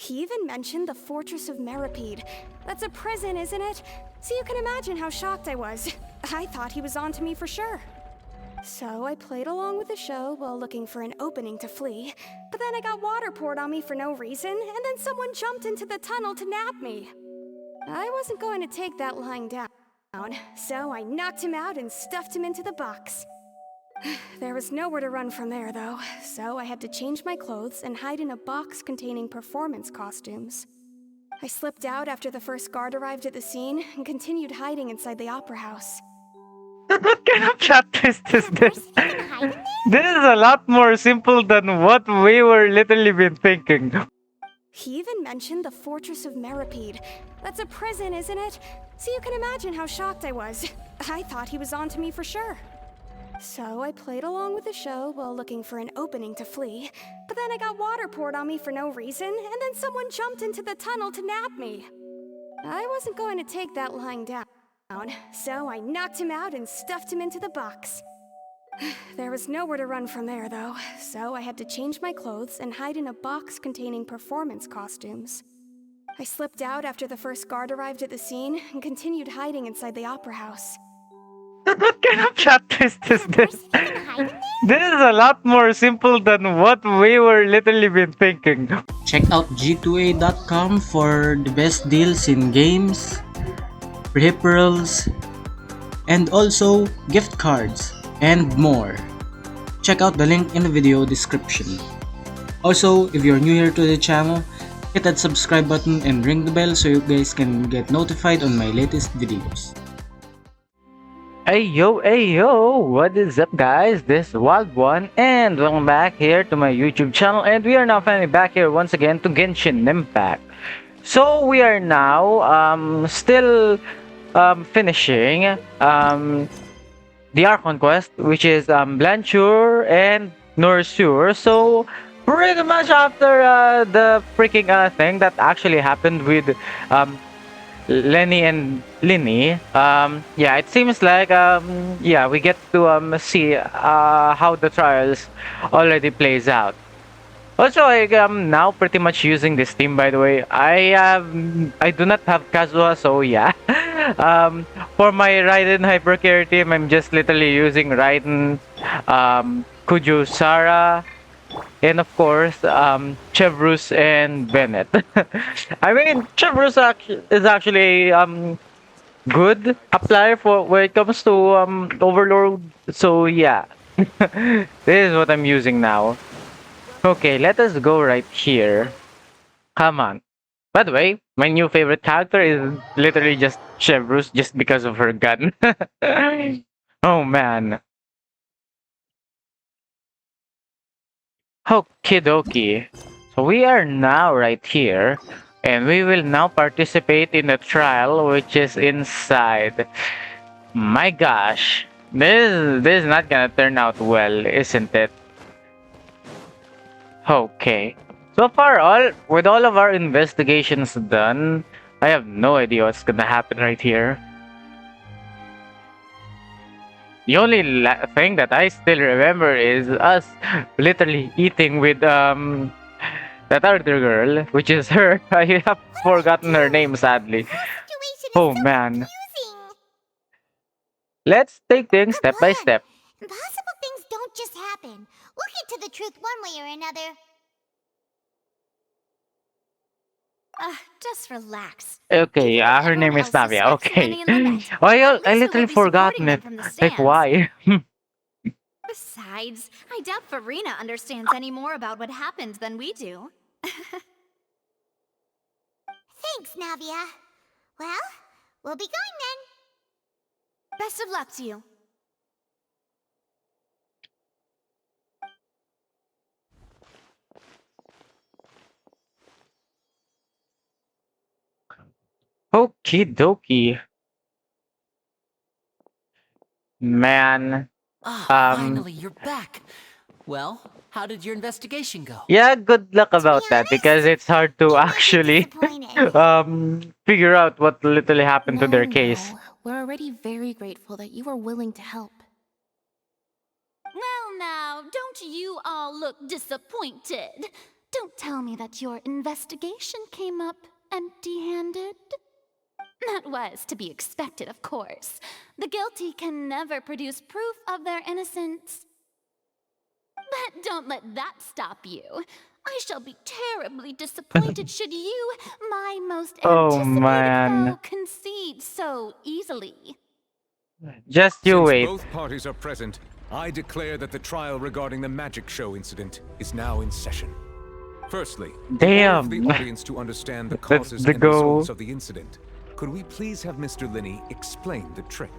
He even mentioned the Fortress of Meripede. That's a prison, isn't it? So you can imagine how shocked I was. I thought he was on to me for sure. So I played along with the show while looking for an opening to flee. But then I got water poured on me for no reason, and then someone jumped into the tunnel to nab me. I wasn't going to take that lying down, so I knocked him out and stuffed him into the box. There was nowhere to run from there, though, so I had to change my clothes and hide in a box containing performance costumes. I slipped out after the first guard arrived at the scene and continued hiding inside the opera house. What kind of plot twist is this? This is a lot more simple than what we were literally been thinking. He even mentioned the Fortress of Meripede. That's a prison, isn't it? So you can imagine how shocked I was. I thought he was on to me for sure. So I played along with the show while looking for an opening to flee. But then I got water poured on me for no reason, and then someone jumped into the tunnel to nab me. I wasn't going to take that lying down, so I knocked him out and stuffed him into the box. There was nowhere to run from there, though, so I had to change my clothes and hide in a box containing performance costumes. I slipped out after the first guard arrived at the scene and continued hiding inside the opera house. What kind of plot twist is this? This is a lot more simple than what we were literally been thinking. Check out g2a.com for the best deals in games, peripherals, and also gift cards and more. Check out the link in the video description. Also, if you're new here to the channel, hit that subscribe button and ring the bell so you guys can get notified on my latest videos. Hey yo, what is up guys? This is Wild One and welcome back here to my YouTube channel, and we are now finally back here once again to Genshin Impact. So we are now still finishing the Archon quest, which is Blancheur and Noirceur. So pretty much after the freaking thing that actually happened with Lenny and Linny, yeah, it seems like yeah, we get to see how the trials already plays out. Also, I am now pretty much using this team, by the way. I do not have Kazuha, so yeah. For my Raiden Hypercare team, I'm just literally using Raiden, Kuju, Sara, and of course, Chevrus and Bennett. I mean, Chevrus is actually good applier for when it comes to Overlord. So yeah, this is what I'm using now. Okay, let us go right here. Come on. By the way, my new favorite character is literally just Chevrus, just because of her gun. Oh man. Okie dokie. So we are now right here, and we will now participate in the trial, which is inside. My gosh, this is not gonna turn out well, isn't it? Okay. So far, with all of our investigations done, I have no idea what's gonna happen right here. The only thing that I still remember is us literally eating with that other girl, which is her. I have forgotten her name, sadly. Oh man. Let's take things step by step. Impossible things don't just happen. We'll get to the truth one way or another. Just relax. Okay, her name is Navia. Okay. I literally forgotten it. Like, why? Besides, I doubt Farina understands any more about what happened than we do. Thanks, Navia. Well, we'll be going then. Best of luck to you. Okie dokie. Man. Finally, you're back. Well, how did your investigation go? Yeah, good luck about that, honest, because it's hard to actually Disappointed. figure out what literally happened to their No, case. no. We're already very grateful that you were willing to help. Well, now, don't you all look disappointed. Don't tell me that your investigation came up empty-handed. That was to be expected, of course. The guilty can never produce proof of their innocence. But don't let that stop you. I shall be terribly disappointed should you, my most Oh, anticipated man. foe, concede so easily. Just you Since wait. both parties are present, I declare that the trial regarding the magic show incident is now in session. Firstly, in order for the Damn. audience to understand the That's causes the and goal. results of the incident, could we please have Mr. Linney explain the trick?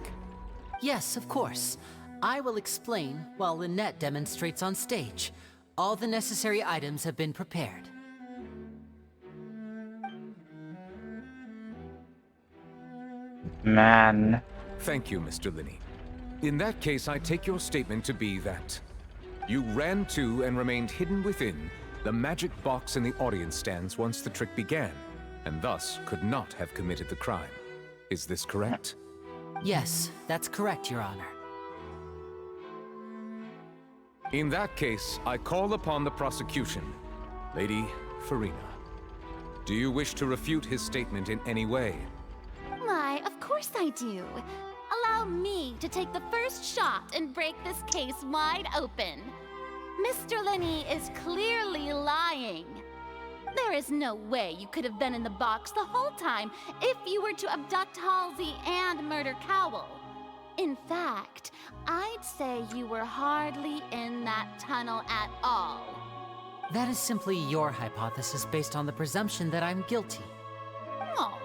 Yes, of course. I will explain while Lynette demonstrates on stage. All the necessary items have been prepared. Man. Thank you, Mr. Linney. In that case, I take your statement to be that you ran to and remained hidden within the magic box in the audience stands once the trick began, and thus could not have committed the crime. Is this correct? Yes, that's correct, Your Honor. In that case, I call upon the prosecution. Lady Farina, do you wish to refute his statement in any way? Why, of course I do. Allow me to take the first shot and break this case wide open. Mr. Linney is clearly lying. There is no way you could have been in the box the whole time if you were to abduct Halsey and murder Cowell. In fact, I'd say you were hardly in that tunnel at all. That is simply your hypothesis based on the presumption that I'm guilty. Oh,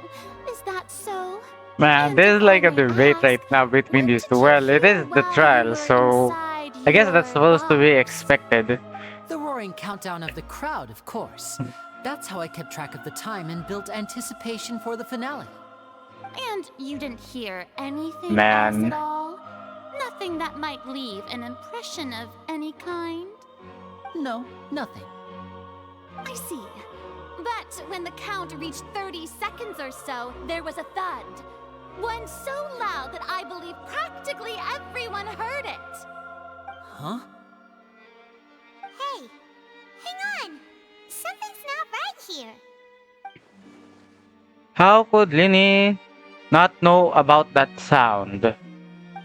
is that so? Man, And this is if like I a may debate ask, right now between what these did two. you Well, it hear is the while you trial, were so inside I guess that's your supposed to be box? expected. The roaring countdown of the crowd, of course. That's how I kept track of the time and built anticipation for the finale. And you didn't hear anything Man. else at all? Nothing that might leave an impression of any kind? No, nothing. I see. But when the count reached 30 seconds or so, there was a thud. One so loud that I believe practically everyone heard it. Huh? Hey, hang on. Something's not right here. How could Linny not know about that sound?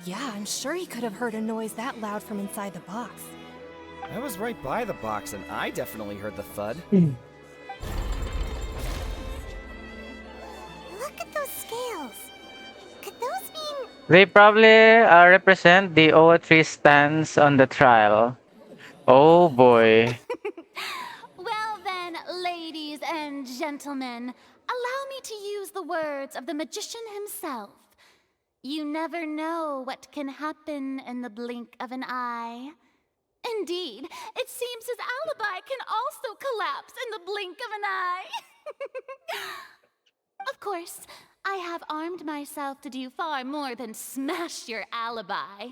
Yeah, I'm sure he could have heard a noise that loud from inside the box. I was right by the box and I definitely heard the thud. Look at those scales. Could those mean... They probably represent the O3 stands on the trial. Oh boy. Well then, ladies and gentlemen, allow me to use the words of the magician himself. You never know what can happen in the blink of an eye. Indeed, it seems his alibi can also collapse in the blink of an eye. Of course, I have armed myself to do far more than smash your alibi.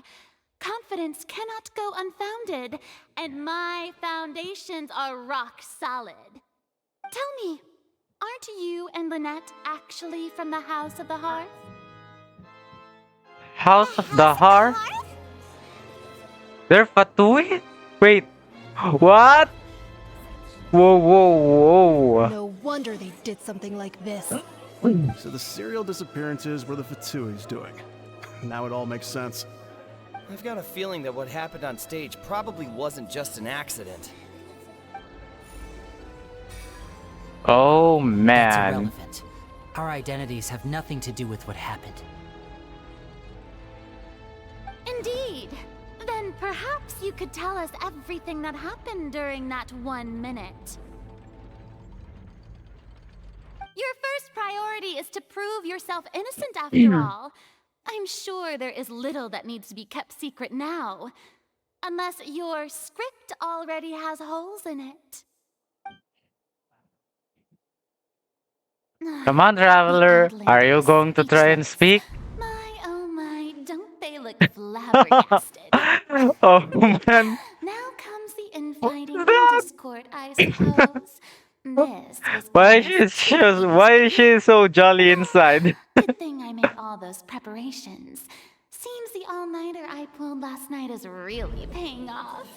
Confidence cannot go unfounded, and my foundations are rock solid. Tell me, aren't you and Lynette actually from the House of the Hearth? House of the Hearth? They're Fatui? Wait. What? Whoa, whoa, whoa. No wonder they did something like this. So the serial disappearances were the Fatui's doing. Now it all makes sense. I've got a feeling that what happened on stage probably wasn't just an accident. Oh That's man. irrelevant. Our identities have nothing to do with what happened. Indeed. Then perhaps you could tell us everything that happened during that 1 minute. Your first priority is to prove yourself innocent after all. I'm sure there is little that needs to be kept secret now. Unless your script already has holes in it. Come on, traveler. Are you going to try and speak? My, oh my, don't they look flabbergasted? Oh man. Now comes the infighting discord, I suppose. This was Why is she so jolly inside? Good thing I made all those preparations. Seems the all-nighter I pulled last night is really paying off.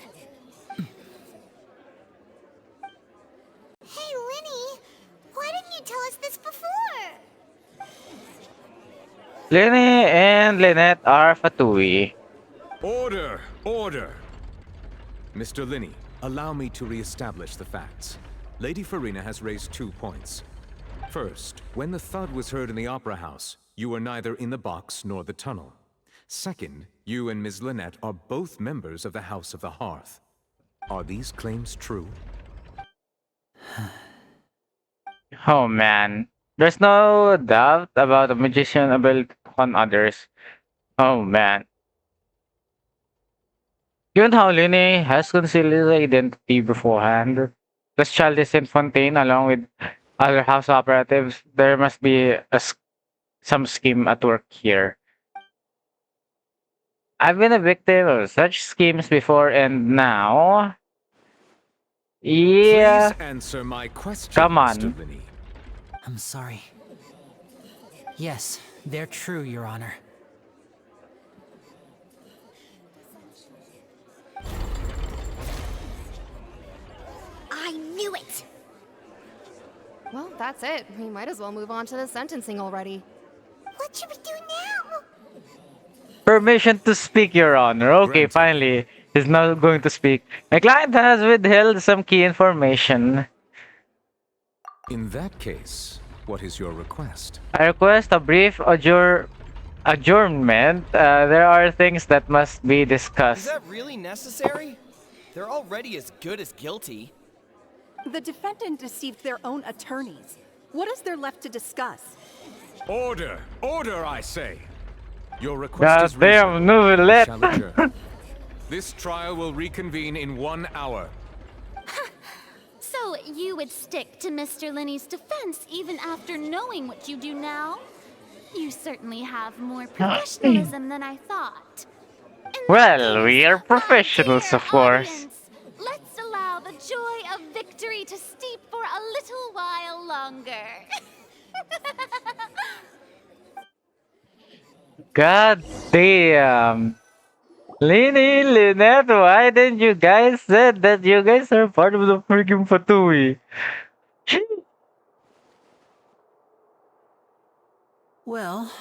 Hey, Linny, why didn't you tell us this before? Lenny and Lynette are Fatui. Order! Order! Mr. Linney, allow me to re-establish the facts. Lady Farina has raised 2 points. First, when the thud was heard in the Opera House, you were neither in the box nor the tunnel. Second, you and Ms. Lynette are both members of the House of the Hearth. Are these claims true? Oh man. There's no doubt about a magician's ability to con others. Oh man. Given how Lini has concealed his identity beforehand, plus Childish and Fontaine along with other house operatives, there must be some scheme at work here. I've been a victim of such schemes before and now... Yeah, Please answer my question, come on. Mr. Linney. I'm sorry. Yes, they're true, Your Honor. I knew it! Well, that's it. We might as well move on to the sentencing already. What should we do now? Permission to speak, Your Honor. Okay, Granted. finally. He's not going to speak. My client has withheld some key information. In that case, what is your request? I request a brief adjournment. There are things that must be Is discussed. that really necessary? They're already as good as guilty. The defendant deceived their own attorneys. What is there left to discuss? Order! Order, I say! Your request is Goddamn, reasonable. We novelette. shall adjourn. This trial will reconvene in 1 hour. So you would stick to Mr. Linney's defense even after knowing what you do now? You certainly have more professionalism than I thought. In that Well, case, we are my professionals, dear of course. audience, let's allow the joy of victory to steep for a little while longer. God damn. Lini, Lynette, why didn't you guys said that you guys are part of the freaking Fatui? Well,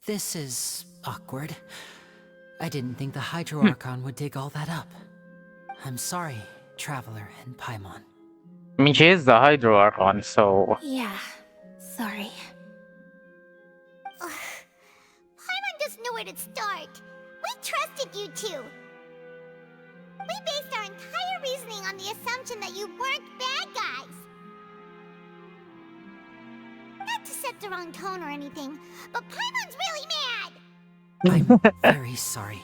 this is awkward. I didn't think the Hydro Archon would dig all that up. I'm sorry, Traveler and Paimon. I mean, she is the Hydro Archon, so... Yeah, sorry. Paimon doesn't know where to start. We trusted you two. We based our entire reasoning on the assumption that you weren't bad guys. Not to set the wrong tone or anything, but Paimon's really mad! I'm very sorry.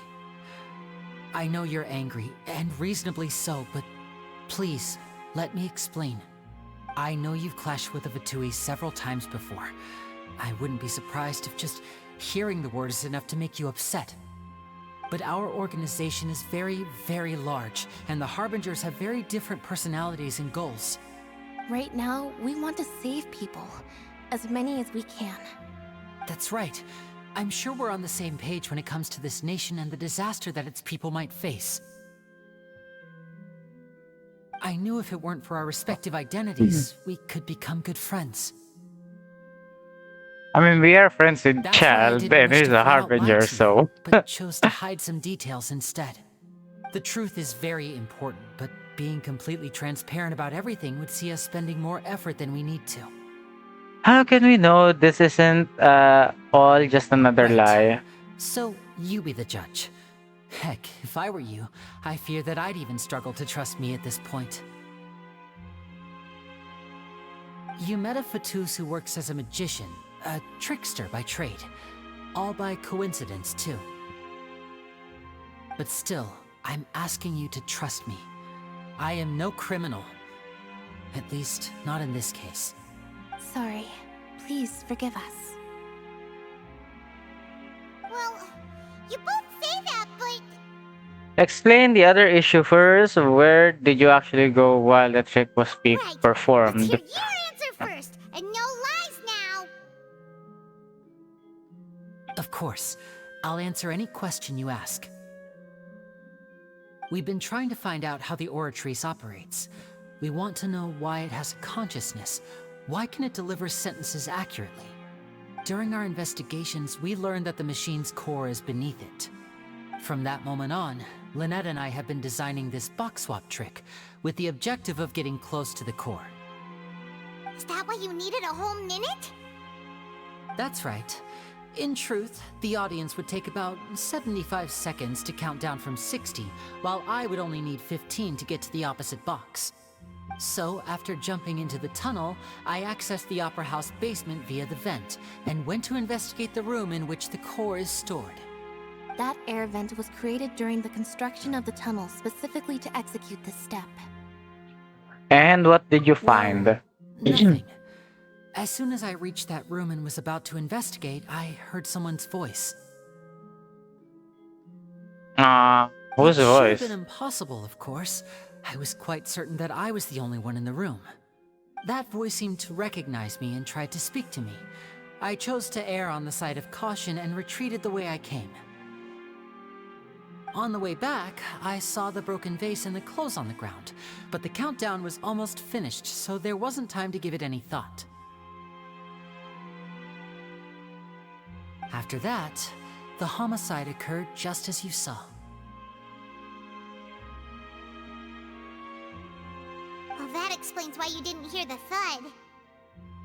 I know you're angry, and reasonably so, but please, let me explain. I know you've clashed with the Fatui several times before. I wouldn't be surprised if just hearing the word is enough to make you upset. But our organization is very, very large, and the Harbingers have very different personalities and goals. Right now, we want to save people. As many as we can. That's right. I'm sure we're on the same page when it comes to this nation and the disaster that its people might face. I knew if it weren't for our respective identities, we could become good friends. I mean, we are friends with That's why I Child, didn't and wish he's to a flat out lie Harbinger, to you, so... but chose to hide some details instead. The truth is very important, but being completely transparent about everything would see us spending more effort than we need to. How can we know this isn't all just another Right. lie? So, you be the judge. Heck, if I were you, I fear that I'd even struggle to trust me at this point. You met a Fatus who works as a magician, a trickster by trade. All by coincidence, too. But still, I'm asking you to trust me. I am no criminal. At least, not in this case. Sorry. Please forgive us. Well, you both say that, but Explain the other issue first. Where did you actually go while the trick was being right. Let's performed? hear your answer first, and no lies now. Of course. I'll answer any question you ask. We've been trying to find out how the Oratrice operates. We want to know why it has a consciousness. Why can it deliver sentences accurately? During our investigations, we learned that the machine's core is beneath it. From that moment on, Lynette and I have been designing this box swap trick with the objective of getting close to the core. Is that why you needed a whole minute? That's right. In truth, the audience would take about 75 seconds to count down from 60, while I would only need 15 to get to the opposite box. So, after jumping into the tunnel, I accessed the Opera House basement via the vent, and went to investigate the room in which the core is stored. That air vent was created during the construction of the tunnel specifically to execute this step. And what did you find? Nothing. As soon as I reached that room and was about to investigate, I heard someone's voice. Whose It should voice? have been impossible, of course. I was quite certain that I was the only one in the room. That voice seemed to recognize me and tried to speak to me. I chose to err on the side of caution and retreated the way I came. On the way back, I saw the broken vase and the clothes on the ground, but the countdown was almost finished, so there wasn't time to give it any thought. After that, the homicide occurred just as you saw. Well, that explains why you didn't hear the thud.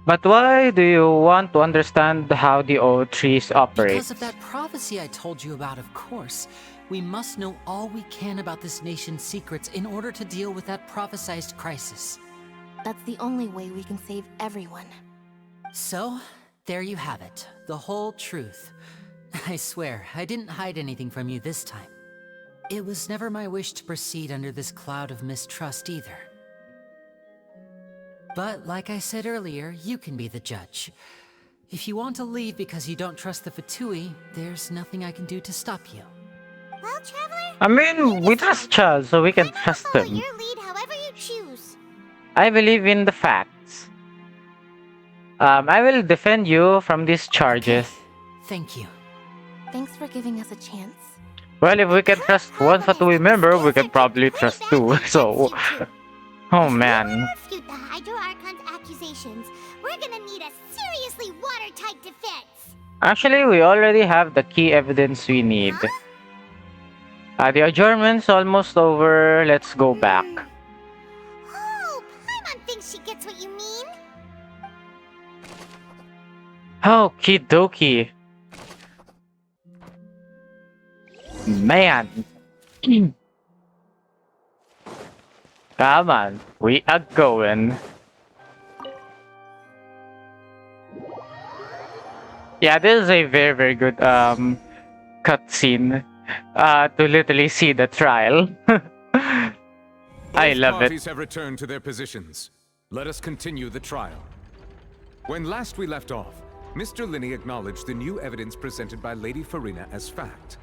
But why do you want to understand how the old trees operate? Because of that prophecy I told you about, of course. We must know all we can about this nation's secrets in order to deal with that prophesized crisis. That's the only way we can save everyone. So, there you have it. The whole truth. I swear, I didn't hide anything from you this time. It was never my wish to proceed under this cloud of mistrust either. But like I said earlier, you can be the judge. If you want to leave because you don't trust the Fatui, there's nothing I can do to stop you. Well, Traveler, I mean, we trust Chaz, so we can I'm trust follow him. your lead however you choose. I believe in the facts. I will defend you from these charges. Thank you. Thanks for giving us a chance. Well, if we can trust one Fatui member, we can probably trust two. So, oh man. Refute the Hydro Archon's accusations. We're gonna need a seriously watertight defense. Actually, we already have the key evidence we need. The adjournment's almost over. Let's go back. Oh, Paimon thinks she gets what you mean. Okie dokie. Man. Come on, we are going. Yeah, this is a very, very good cutscene to literally see the trial. I love it. Parties have returned to their positions. Let us continue the trial. When last we left off, Mr. Linney acknowledged the new evidence presented by Lady Farina as fact.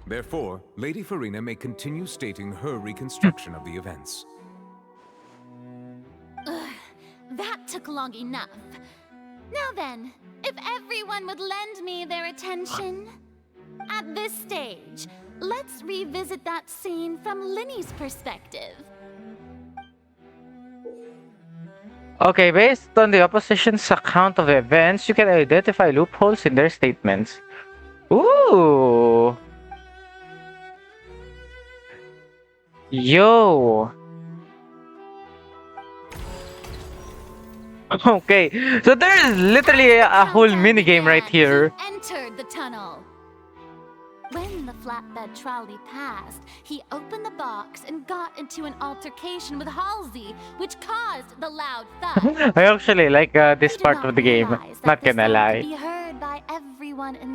Therefore, Lady Farina may continue stating her reconstruction of the events. That took long enough. Now then, if everyone would lend me their attention. At this stage, let's revisit that scene from Linney's perspective. Okay, based on the opposition's account of the events, you can identify loopholes in their statements. Ooh! Yo! Okay, so there is literally a whole minigame right here. He entered the tunnel. When the flatbed trolley passed, he opened the box and got into an altercation with Halsey, which caused the loud thud. I actually like this part of the game, not gonna lie.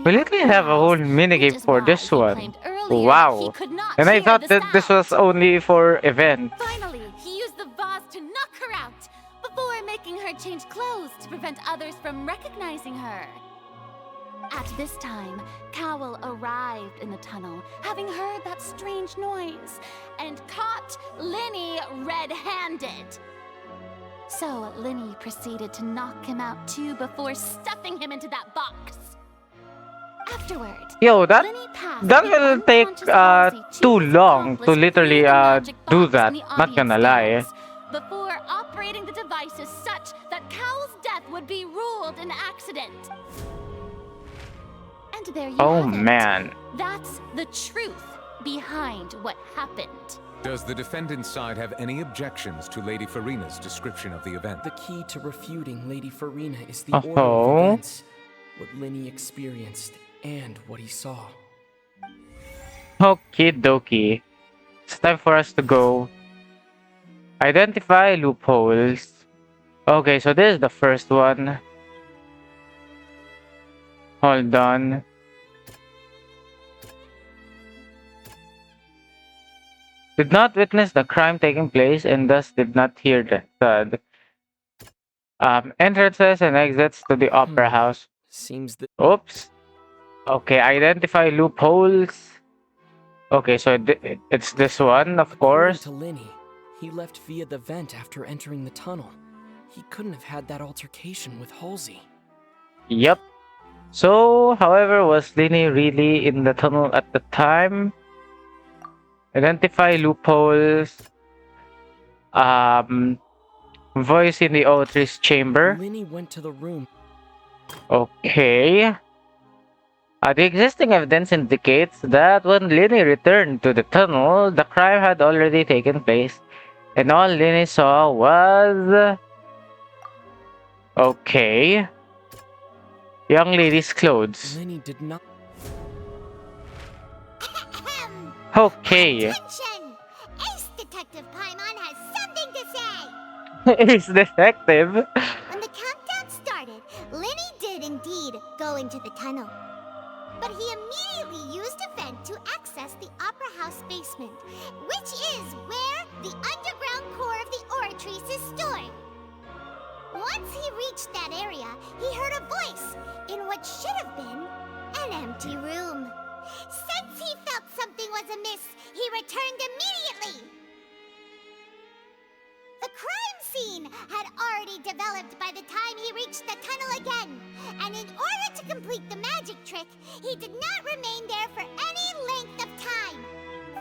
We literally have a whole minigame for this one. Wow. And I thought that this was only for events. Finally, he used the vase to knock her out, before making her change clothes to prevent others from recognizing her. At this time, Cowell arrived in the tunnel, having heard that strange noise, and caught Linney red-handed. So Linney proceeded to knock him out too before stuffing him into that box. Afterward, Yo, that Linney passed that the will take unconscious Halsey too to his long to accomplice literally through the magic do box that. in the Not gonna audience lie. stands, before would be ruled an accident. And there you Oh have it. man. That's the truth behind what happened. Does the defendant's side have any objections to Lady Farina's description of the event? The key to refuting Lady Farina is the order Oh. of events, what Linny experienced, and what he saw. Okie dokie. It's time for us to go. Identify loopholes. Okay, so this is the first one. Hold on. Did not witness the crime taking place and thus did not hear the thud. Entrances and exits to the opera house. Seems that Oops. Okay, identify loopholes. Okay, so it's this one, of course. according to Linny, he left via the vent after entering the tunnel. He couldn't have had that altercation with Halsey. Yep. So, however, was Linny really in the tunnel at the time? Identify loopholes. Voice in the O3's chamber. Linny went to the room. Okay. The existing evidence indicates that when Linny returned to the tunnel, the crime had already taken place, and all Linny saw was... Okay. Young lady's clothes. Linny did not. Okay. Attention! Ace Detective Paimon has something to say! Ace Detective. When the countdown started, Linny did indeed go into the tunnel. But he immediately used a vent to access the Opera House basement, which is where the underground core of the Oratrice is stored. Once he reached that area, he heard a voice in what should have been an empty room. Since he felt something was amiss, he returned immediately. The crime scene had already developed by the time he reached the tunnel again, and in order to complete the magic trick, he did not remain there for any length of time.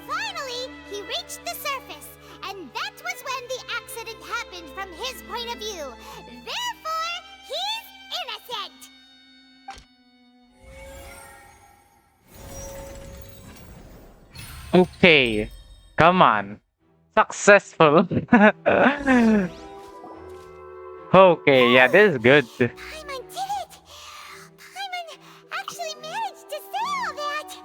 Finally, he reached the surface, and that was when the accident happened from his point of view. Therefore, he's innocent! Okay. Come on. Successful. Okay, yeah, this is good. Paimon did it! Paimon actually managed to say all that!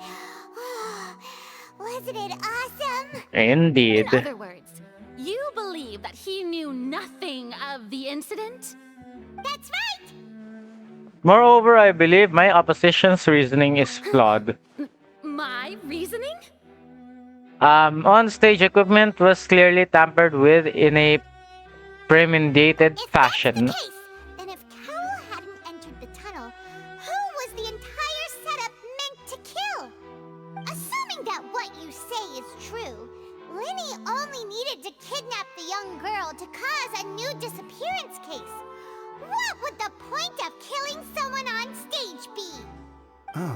Wasn't it awesome? Indeed. In other words, you believe that he knew nothing of the incident? That's right! Moreover, I believe my opposition's reasoning is flawed. My reasoning? On-stage equipment was clearly tampered with in a premeditated fashion. If that's the case, then if Carol hadn't entered the tunnel, who was the entire setup meant to kill? Assuming that what you say is true, Linny only needed to kidnap the young girl to cause a new disappearance case. What would the point of killing someone on stage be? Oh,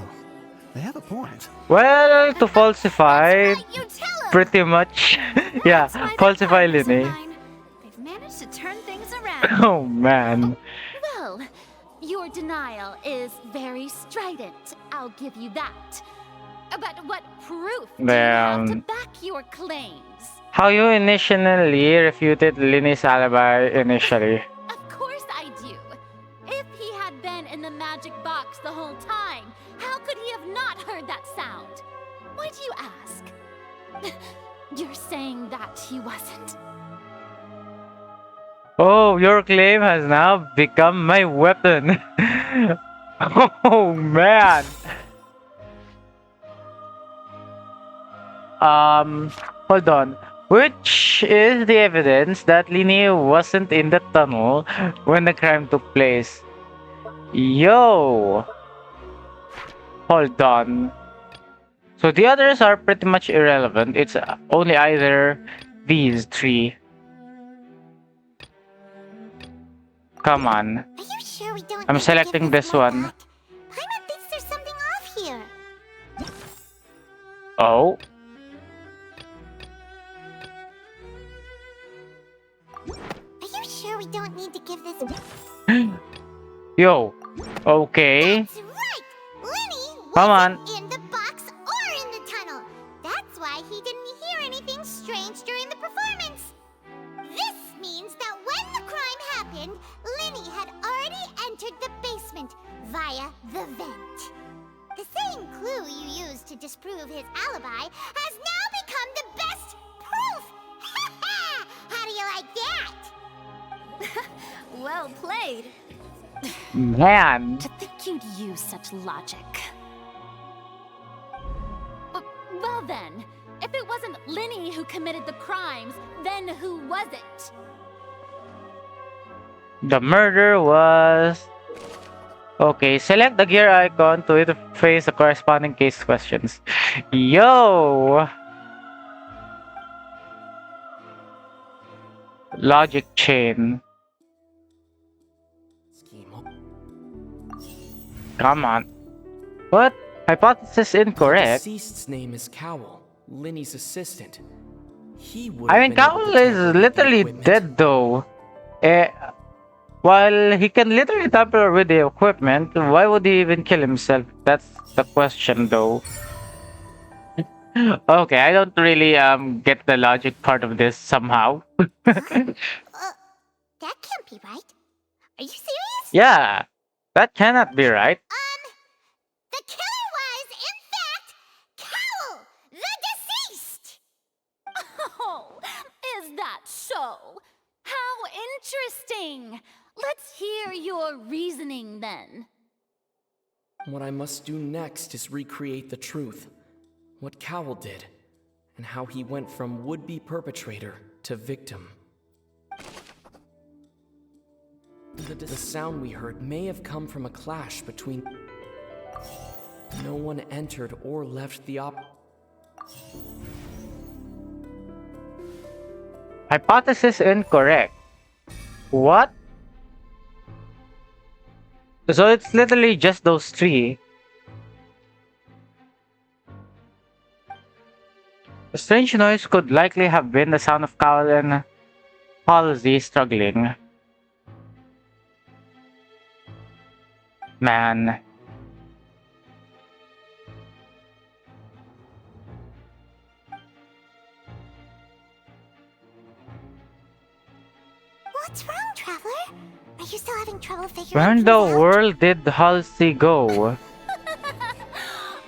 they have a point. Well, to falsify, That's right, you tell 'em. pretty much. Yeah, falsify Linny. They've managed to turn things around. Oh man. Well, your denial is very strident. I'll give you that. But what proof do you have to Damn. back your claims? How you initially refuted Linny's alibi initially. Of course I do. If he had been in the magic box the whole time, how could he have not heard that sound? Why do you ask? You're saying that he wasn't. Oh, your claim has now become my weapon. Oh man. Hold on. Which is the evidence that Linny wasn't in the tunnel when the crime took place? Yo! Hold on. So the others are pretty much irrelevant. It's only either these three. Come on. Are you sure we don't I'm need to give selecting this one. back? Paimon thinks there's something off here. Oh. Are you sure we don't need to give this... Yo. Okay. That's right! Lenny Come on. wasn't in the box or in the tunnel. That's why he didn't hear anything strange during the performance. This means that when the crime happened, Lenny had already entered the basement via the vent. The same clue you used to disprove his alibi has now become the best proof! How do you like that? Well played. Man. To think you'd use such logic. Well then, if it wasn't Lenny who committed the crimes, then who was it? The murder was... Okay, select the gear icon to interface the corresponding case questions. Yo! Logic chain. Come on. What? Hypothesis incorrect. The deceased's name is Cowell, Lenny's assistant. He would I mean, Cowell is literally dead though. While he can literally tamper with the equipment, why would he even kill himself? That's the question though. Okay, I don't really get the logic part of this somehow. That can't be right. Are you serious? Yeah, that cannot be right. The killer was, in fact, Cowell, the deceased! Oh, is that so? How interesting! Let's hear your reasoning then. What I must do next is recreate the truth. What Cowell did, and how he went from would-be perpetrator to victim. The sound we heard may have come from a clash between... No one entered or left the Hypothesis incorrect. What? So it's literally just those three. The strange noise could likely have been the sound of Cowell and Halsey struggling. Man. What's wrong, Traveler? Are you still having trouble figuring Where in things the out? world did Halsey go?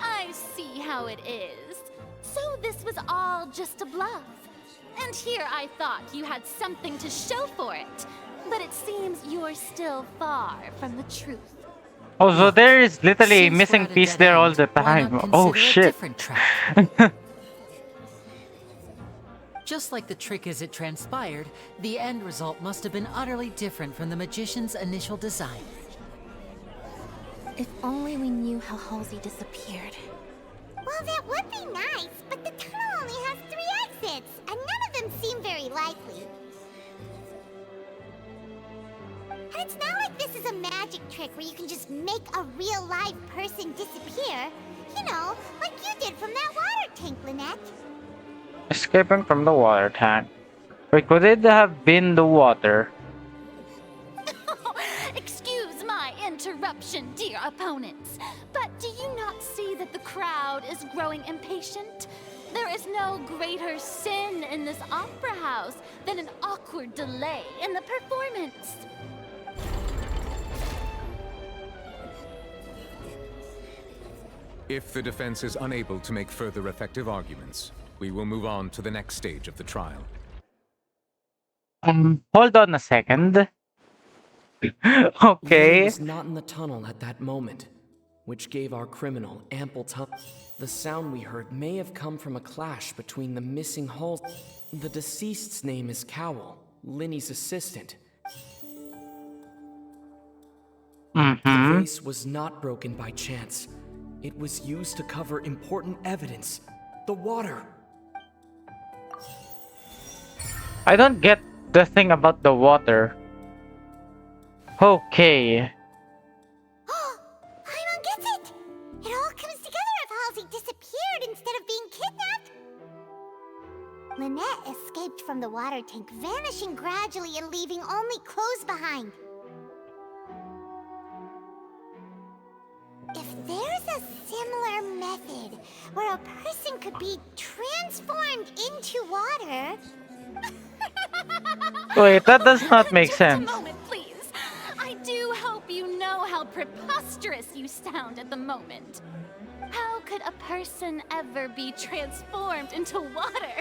I see how it is. So this was all just a bluff. And here I thought you had something to show for it. But it seems you're still far from the truth. Oh, so there is literally a Since missing we're at a piece dead there all end, the why not time. Oh consider a shit. different track? Just like the trick as it transpired, the end result must have been utterly different from the magician's initial design. If only we knew how Halsey disappeared. Well, that would be nice, but the tunnel only has 3 exits, and none of them seem very likely. And it's not like this is a magic trick where you can just make a real live person disappear. You know, like you did from that water tank, Lynette. Escaping from the water tank. Wait, could it have been the water? Excuse my interruption, dear opponents. But do you not see that the crowd is growing impatient? There is no greater sin in this opera house than an awkward delay in the performance. If the defense is unable to make further effective arguments, we will move on to the next stage of the trial. Hold on a second. Lenny Okay. was not in the tunnel at that moment, which gave our criminal ample time. The sound we heard may have come from a clash between the missing hulls. The deceased's name is Cowell, Lenny's assistant. The vase was not broken by chance. It was used to cover important evidence. The water. I don't get the thing about the water. Okay. Paimon gets it! It all comes together if Halsey disappeared instead of being kidnapped. Lynette escaped from the water tank, vanishing gradually and leaving only clothes behind. a similar method where a person could be transformed into water? Wait, that does not make Just sense. a moment, please. I do hope you know how preposterous you sound at the moment. How could a person ever be transformed into water?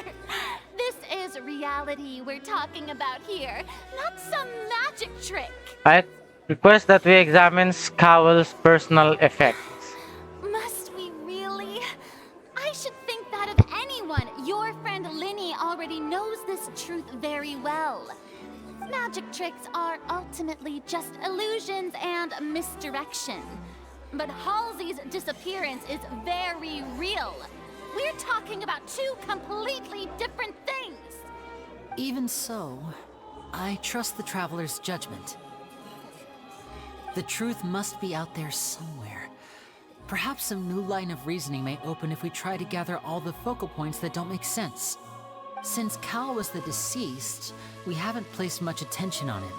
This is reality we're talking about here, not some magic trick. I request that we examine Scowl's personal effects. Must we really? I should think that of anyone. Your friend Linny already knows this truth very well. Magic tricks are ultimately just illusions and misdirection. But Halsey's disappearance is very real. We're talking about two completely different things. Even so, I trust the Traveler's judgment. The truth must be out there somewhere. Perhaps some new line of reasoning may open if we try to gather all the focal points that don't make sense. Since Cal was the deceased, we haven't placed much attention on him.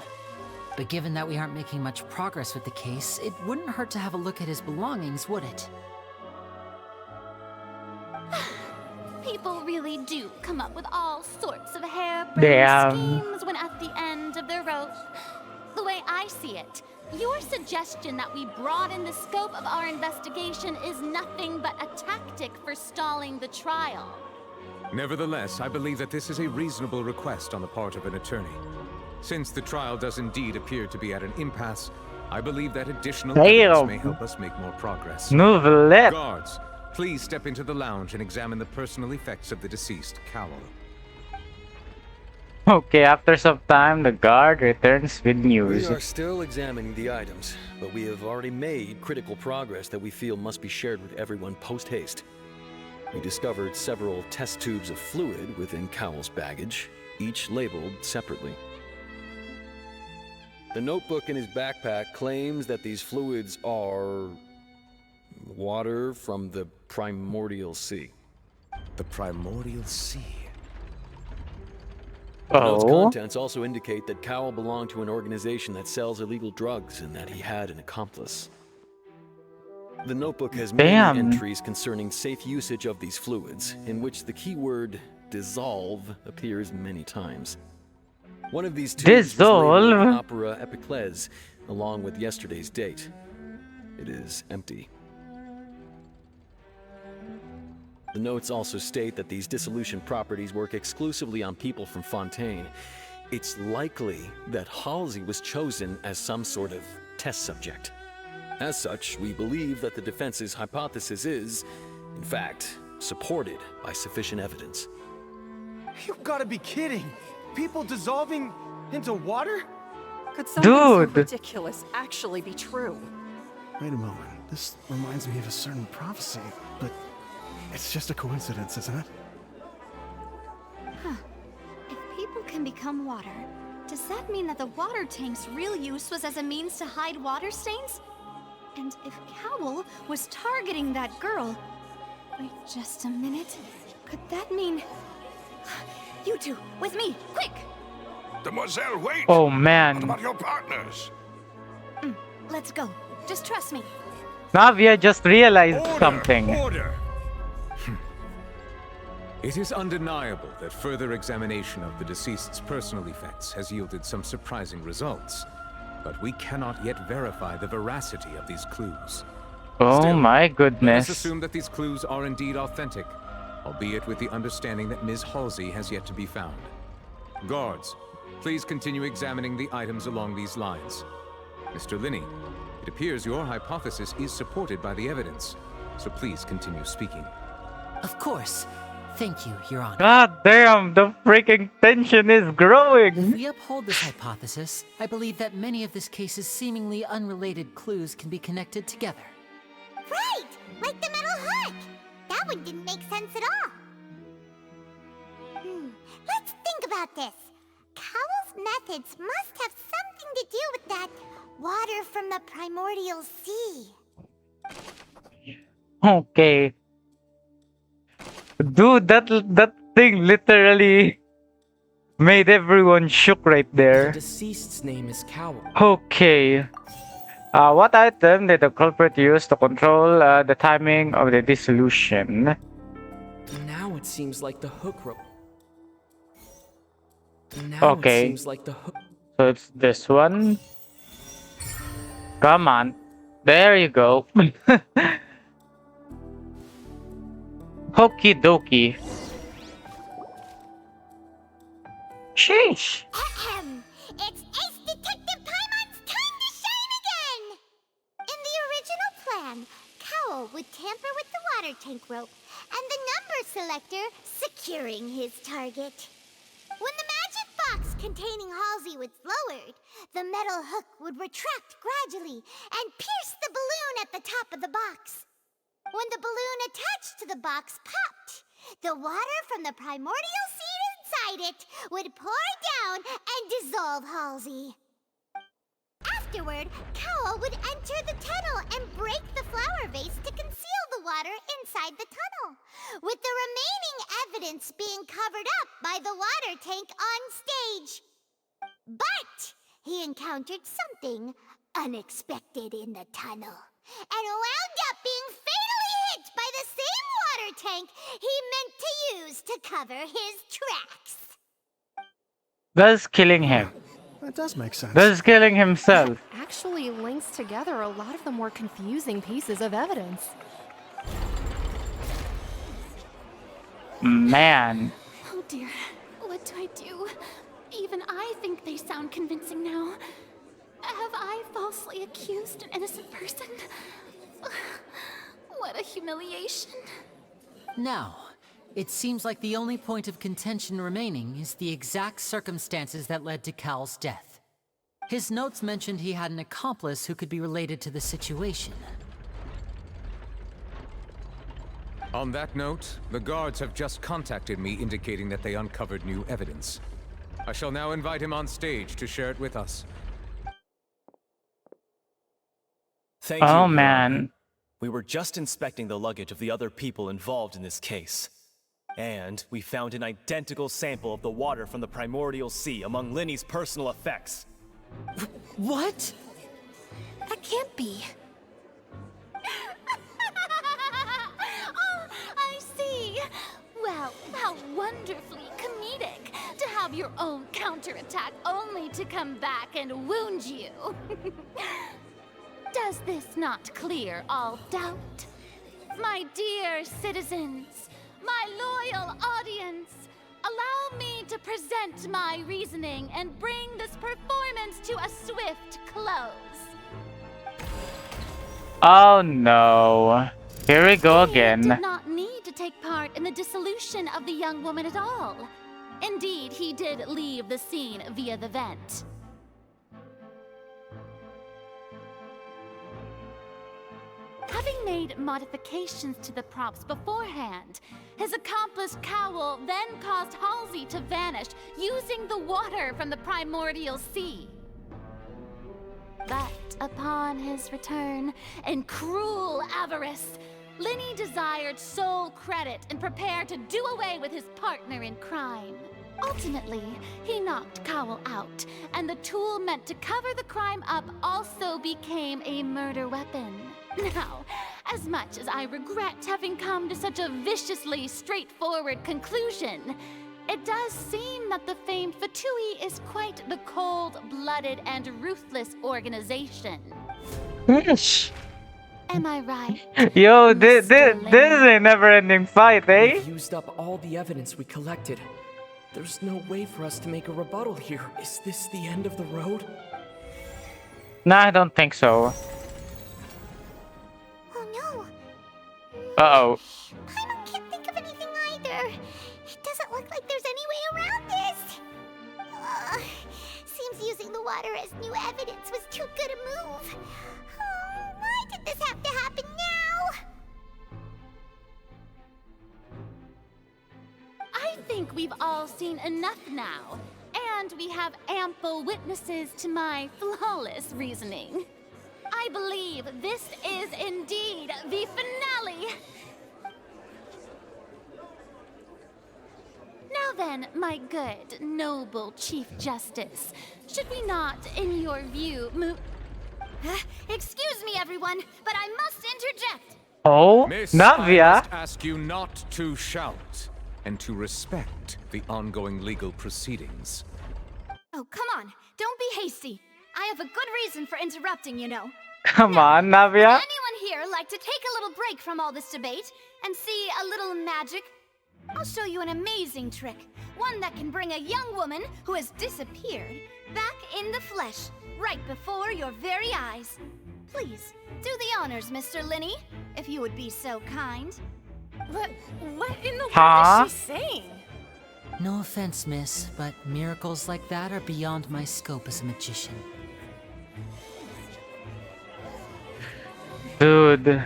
But given that we aren't making much progress with the case, it wouldn't hurt to have a look at his belongings, would it? People really do come up with all sorts of harebrained schemes when at the end of their rope. The way I see it, your suggestion that we broaden the scope of our investigation is nothing but a tactic for stalling the trial. Nevertheless, I believe that this is a reasonable request on the part of an attorney. Since the trial does indeed appear to be at an impasse, I believe that additional evidence may help us make more progress. Nouvelle. Guards, please step into the lounge and examine the personal effects of the deceased Cowl. Okay, after some time, the guard returns with news. We are still examining the items, but we have already made critical progress that we feel must be shared with everyone post-haste. We discovered several test tubes of fluid within Cowell's baggage, each labeled separately. The notebook in his backpack claims that these fluids are water from the primordial sea. The primordial sea? The note's contents also indicate that Cowell belonged to an organization that sells illegal drugs and that he had an accomplice. The notebook has many entries concerning safe usage of these fluids, in which the keyword dissolve appears many times. One of these tubes was labeled Opera Epiclese, along with yesterday's date. It is empty. The notes also state that these dissolution properties work exclusively on people from Fontaine. It's likely that Halsey was chosen as some sort of test subject. As such, we believe that the defense's hypothesis is, in fact, supported by sufficient evidence. You've got to be kidding! People dissolving into water? Could something so ridiculous actually be true? Wait a moment. This reminds me of a certain prophecy, but it's just a coincidence, isn't it? Huh. If people can become water, does that mean that the water tank's real use was as a means to hide water stains? And if Cowell was targeting that girl... Wait just a minute. Could that mean... You two, with me, quick! Demoiselle, wait! Oh, man. What about your partners? Let's go. Just trust me. Navia just realized something. Order! It is undeniable that further examination of the deceased's personal effects has yielded some surprising results. But we cannot yet verify the veracity of these clues. Oh Still, my let us goodness. assume that these clues are indeed authentic, albeit with the understanding that Ms. Halsey has yet to be found. Guards, please continue examining the items along these lines. Mr. Linney, it appears your hypothesis is supported by the evidence, so please continue speaking. Of course. Thank you, Your Honor. God damn, the freaking tension is If growing. we uphold this hypothesis, I believe that many of this case's seemingly unrelated clues can be connected together. Right! Like the metal hook! That one didn't make sense at all. Let's think about this. Cowell's methods must have something to do with that water from the primordial sea. Okay. Dude, that thing literally made everyone shook right The there. deceased's name is Cowell. Okay. What item did the culprit use to control the timing of the dissolution? Now it seems like the hook rope. Okay. So it's this one. Come on. There you go. Okie dokie. Sheesh. Ahem. It's Ace Detective Paimon's time to shine again! In the original plan, Cowl would tamper with the water tank rope and the number selector securing his target. When the magic box containing Halsey was lowered, the metal hook would retract gradually and pierce the balloon at the top of the box. When the balloon attached to the box popped, the water from the primordial seed inside it would pour down and dissolve Halsey. Afterward, Cowl would enter the tunnel and break the flower vase to conceal the water inside the tunnel, with the remaining evidence being covered up by the water tank on stage. But he encountered something unexpected in the tunnel, and wound up being fatally hit by the same water tank he meant to use to cover his tracks. Thus killing him. That does make sense. Thus killing himself. Actually links together a lot of the more confusing pieces of evidence. Man. Oh dear, what do I do? Even I think they sound convincing now. Have I falsely accused an innocent person? What a humiliation. Now, it seems like the only point of contention remaining is the exact circumstances that led to Cal's death. His notes mentioned he had an accomplice who could be related to the situation. On that note, the guards have just contacted me indicating that they uncovered new evidence. I shall now invite him on stage to share it with us. Thank you. Oh man. We were just inspecting the luggage of the other people involved in this case. And we found an identical sample of the water from the primordial sea among Linny's personal effects. What? That can't be. Oh, I see. Well, how wonderfully comedic to have your own counterattack only to come back and wound you. Does this not clear all doubt? My dear citizens, my loyal audience, allow me to present my reasoning and bring this performance to a swift close. Oh no. Here we go He again. did not need to take part in the dissolution of the young woman at all. Indeed, he did leave the scene via the vent. Having made modifications to the props beforehand, his accomplice Cowl then caused Halsey to vanish using the water from the primordial sea. But upon his return, in cruel avarice, Linny desired sole credit and prepared to do away with his partner in crime. Ultimately, he knocked Cowl out, and the tool meant to cover the crime up also became a murder weapon. Now, as much as I regret having come to such a viciously straightforward conclusion, it does seem that the famed Fatui is quite the cold-blooded and ruthless organization. Yes. Am I right? Yo, this is a never-ending fight, eh? We've used up all the evidence we collected. There's no way for us to make a rebuttal here. Is this the end of the road? Nah, I don't think so. Oh no. Uh-oh. Paimon can't think of anything either. It doesn't look like there's any way around this. Seems using the water as new evidence was too good a move. Why did this have to happen now? I think we've all seen enough now, and we have ample witnesses to my flawless reasoning. I believe this is indeed the finale. Now then, my good, noble Chief Justice, should we not, in your view, move... Excuse me, everyone, but I must interject. Oh, Miss, Navia. I must ask you not to shout and to respect the ongoing legal proceedings. Oh, come on. Don't be hasty. I have a good reason for interrupting, you know. Come on, Would Navia. anyone here like to take a little break from all this debate and see a little magic? I'll show you an amazing trick. One that can bring a young woman who has disappeared back in the flesh, right before your very eyes. Please, do the honors, Mr. Linney, if you would be so kind. What in the Huh? world is she saying? No offense, miss, but miracles like that are beyond my scope as a magician. Dude.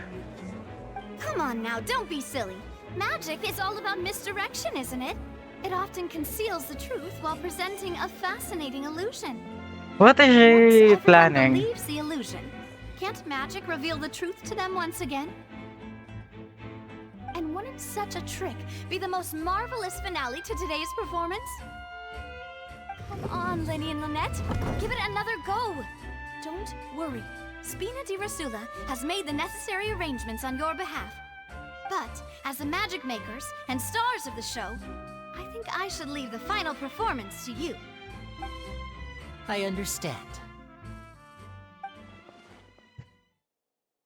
Come on now, don't be silly. Magic is all about misdirection, isn't it? It often conceals the truth while presenting a fascinating illusion. What is she Once everyone planning? believes the illusion, can't magic reveal the truth to them once again? And wouldn't such a trick be the most marvelous finale to today's performance? Come on, Lenny and Lynette. Give it another go. Don't worry. Spina di Rasula has made the necessary arrangements on your behalf. But, as the magic makers and stars of the show, I think I should leave the final performance to you. I understand.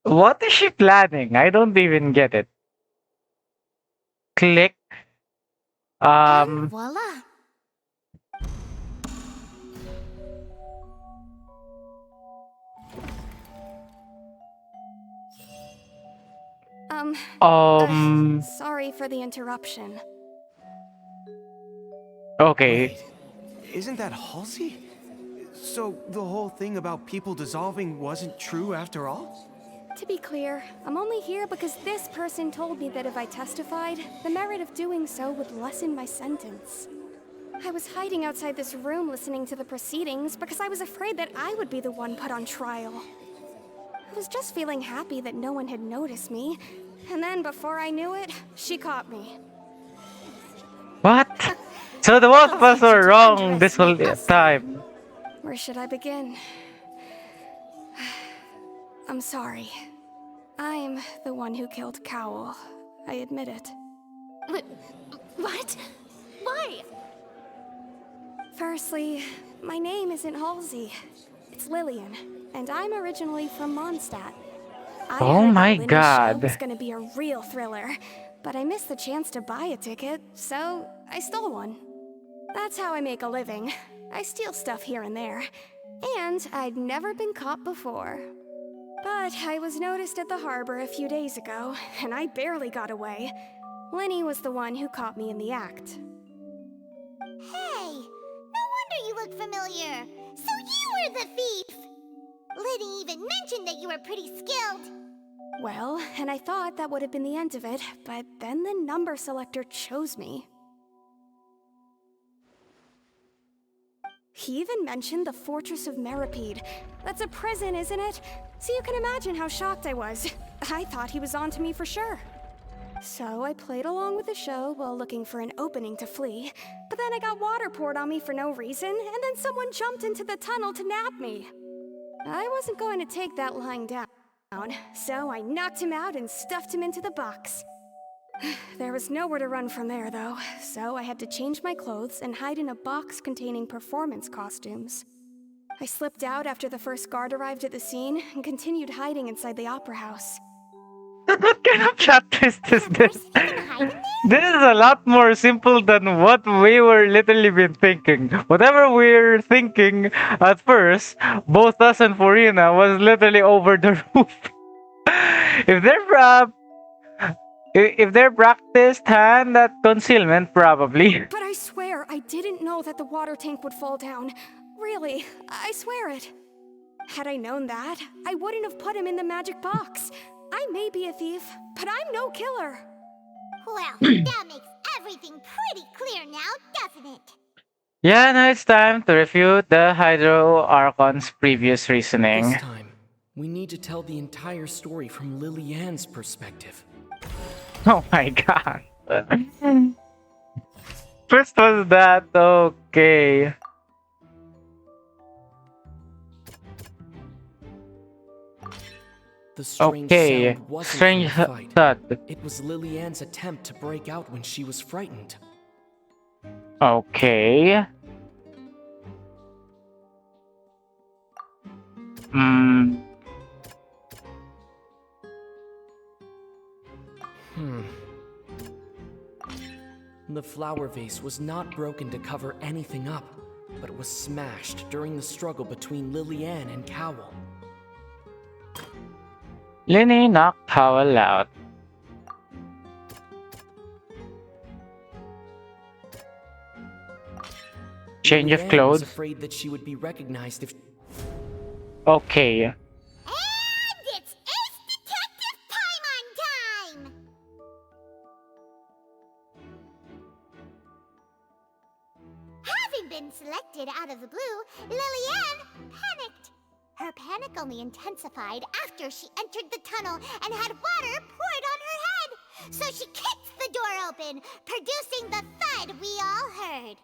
What is she planning? I don't even get it. Click. Voila. Sorry for the interruption. Okay. Isn't that Halsey? So the whole thing about people dissolving wasn't true after all? To be clear, I'm only here because this person told me that if I testified, the merit of doing so would lessen my sentence. I was hiding outside this room listening to the proceedings because I was afraid that I would be the one put on trial. I was just feeling happy that no one had noticed me, and then before I knew it, she caught me. What? So the both of us were wrong this whole time. Where should I begin? I'm sorry. I'm the one who killed Cowl. I admit it. What? Why? Firstly, my name isn't Halsey. It's Lillian, and I'm originally from Mondstadt. I Oh heard my that Linny's God. show was gonna be a real thriller, but I missed the chance to buy a ticket, so I stole one. That's how I make a living. I steal stuff here and there. And I'd never been caught before. But I was noticed at the harbor a few days ago, and I barely got away. Lenny was the one who caught me in the act. Hey, no wonder you look familiar. So you were the thief! Liddy even mentioned that you were pretty skilled. Well, and I thought that would have been the end of it, but then the number selector chose me. He even mentioned the Fortress of Meripede. That's a prison, isn't it? So you can imagine how shocked I was. I thought he was onto me for sure. So I played along with the show while looking for an opening to flee, but then I got water poured on me for no reason, and then someone jumped into the tunnel to nab me. I wasn't going to take that lying down, so I knocked him out and stuffed him into the box. There was nowhere to run from there, though, so I had to change my clothes and hide in a box containing performance costumes. I slipped out after the first guard arrived at the scene and continued hiding inside the opera house. What kind of plot twist is this? This is a lot more simple than what we were literally been thinking. Whatever we're thinking at first, both us and Furina was literally over the roof. If they're practiced hand at concealment, probably. But I swear I didn't know that the water tank would fall down. Really, I swear it. Had I known that, I wouldn't have put him in the magic box. I may be a thief, but I'm no killer. Well, that makes everything pretty clear now, doesn't it? Yeah, now it's time to refute the Hydro Archon's previous reasoning. This time, we need to tell the entire story from Lillian's perspective. Oh my god. First was that, okay. The strange Okay, sound wasn't strange from a fight. thud. It was Lillian's attempt to break out when she was frightened. Okay. Hmm. The flower vase was not broken to cover anything up, but it was smashed during the struggle between Lillian and Cowl. Lenny knocked Howell out. Change of Lillian clothes. was afraid that she would be recognized if... Okay. And it's Ace Detective Paimon time! Having been selected out of the blue, Lillian panicked. Her panic only intensified after she entered the tunnel and had water poured on her head. So she kicked the door open, producing the thud we all heard.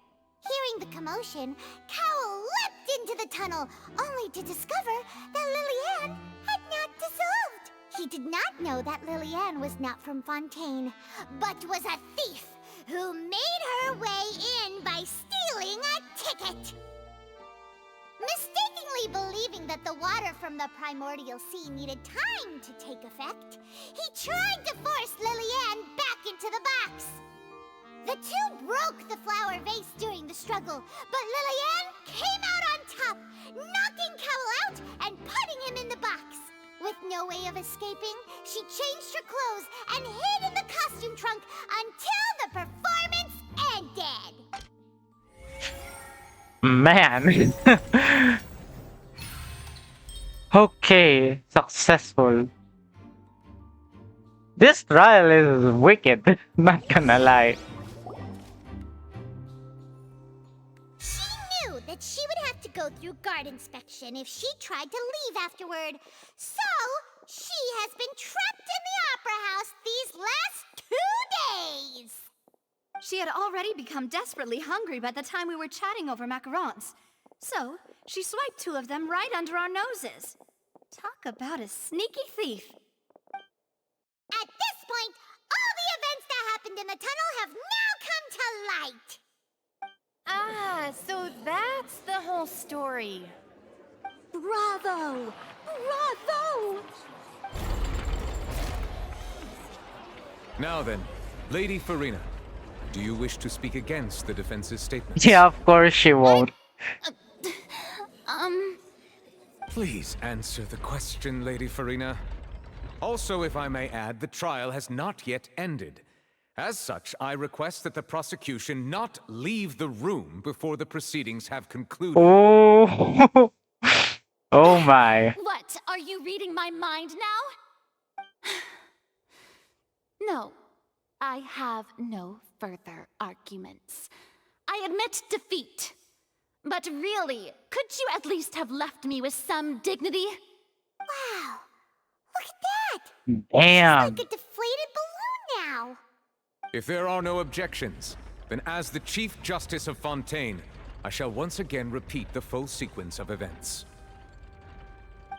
Hearing the commotion, Cowl leapt into the tunnel, only to discover that Lillian had not dissolved. He did not know that Lillian was not from Fontaine, but was a thief who made her way in by stealing a ticket. Mistakenly believing that the water from the primordial sea needed time to take effect, he tried to force Lillian back into the box. The two broke the flower vase during the struggle, but Lillian came out on top, knocking Cowl out and putting him in the box. With no way of escaping, she changed her clothes and hid in the costume trunk until the performance ended. Man. Okay, successful. This trial is wicked, not gonna lie. She knew that she would have to go through guard inspection if she tried to leave afterward. So, she has been trapped in the Opera House these last 2 days. She had already become desperately hungry by the time we were chatting over macarons. So, she swiped 2 of them right under our noses. Talk about a sneaky thief. At this point, all the events that happened in the tunnel have now come to light. Ah, so that's the whole story. Bravo! Bravo! Now then, Lady Farina, do you wish to speak against the defense's statements? Yeah, of course she won't. Please answer the question, Lady Farina. Also, if I may add, the trial has not yet ended. As such, I request that the prosecution not leave the room before the proceedings have concluded. Oh. Oh my. What? Are you reading my mind now? No, I have no further arguments. I admit defeat. But really, could you at least have left me with some dignity? Wow, look at that! Damn. It's like a deflated balloon now. If there are no objections, then as the Chief Justice of Fontaine, I shall once again repeat the full sequence of events.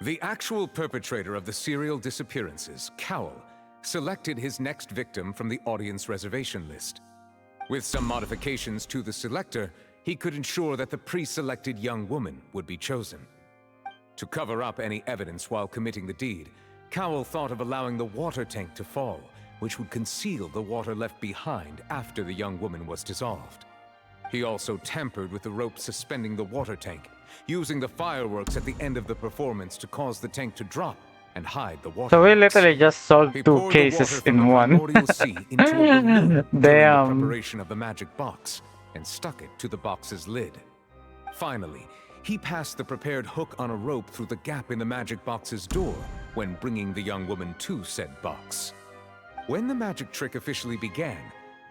The actual perpetrator of the serial disappearances, Cowl, selected his next victim from the audience reservation list. With some modifications to the selector, he could ensure that the pre-selected young woman would be chosen. To cover up any evidence while committing the deed, Cowl thought of allowing the water tank to fall, which would conceal the water left behind after the young woman was dissolved. He also tampered with the rope suspending the water tank, using the fireworks at the end of the performance to cause the tank to drop and hide the water. So we literally just solved He 2 poured the cases water from in the one. primordial sea into a balloon during the Damn. preparation of the magic box and stuck it to the box's lid. Finally, he passed the prepared hook on a rope through the gap in the magic box's door when bringing the young woman to said box. When the magic trick officially began,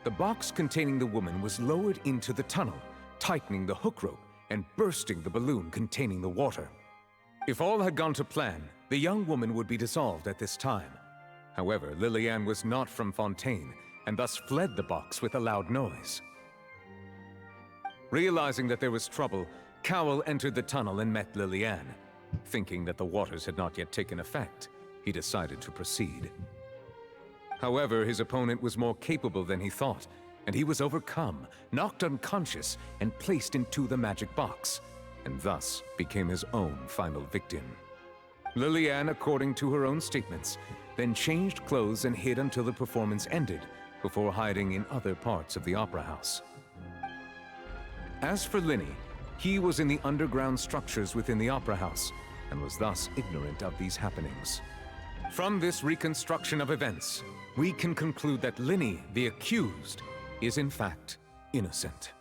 the box containing the woman was lowered into the tunnel, tightening the hook rope and bursting the balloon containing the water. If all had gone to plan, the young woman would be dissolved at this time. However, Lillian was not from Fontaine, and thus fled the box with a loud noise. Realizing that there was trouble, Cowl entered the tunnel and met Lillian, thinking that the waters had not yet taken effect. he decided to proceed. However, his opponent was more capable than he thought, and he was overcome, knocked unconscious, and placed into the magic box, and thus became his own final victim. Lillian, according to her own statements, then changed clothes and hid until the performance ended, before hiding in other parts of the opera house. As for Linny, he was in the underground structures within the opera house, and was thus ignorant of these happenings. From this reconstruction of events, we can conclude that Linny, the accused, is in fact innocent.